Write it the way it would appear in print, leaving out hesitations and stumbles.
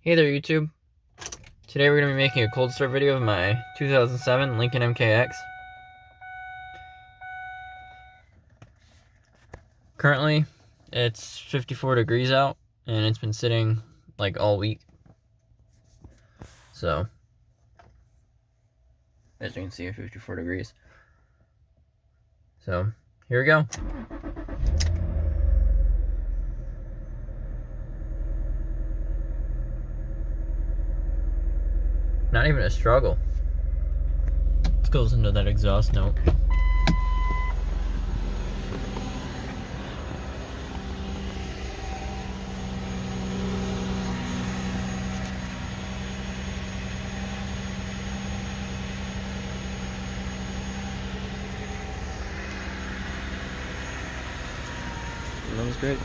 Hey there YouTube. Today we're going to be making a cold start video of my 2007 Lincoln MKX. Currently it's 54 degrees out and it's been sitting like all week. So as you can see, 54 degrees. So here we go. Not even a struggle. Let's go listen to that exhaust note. That was great.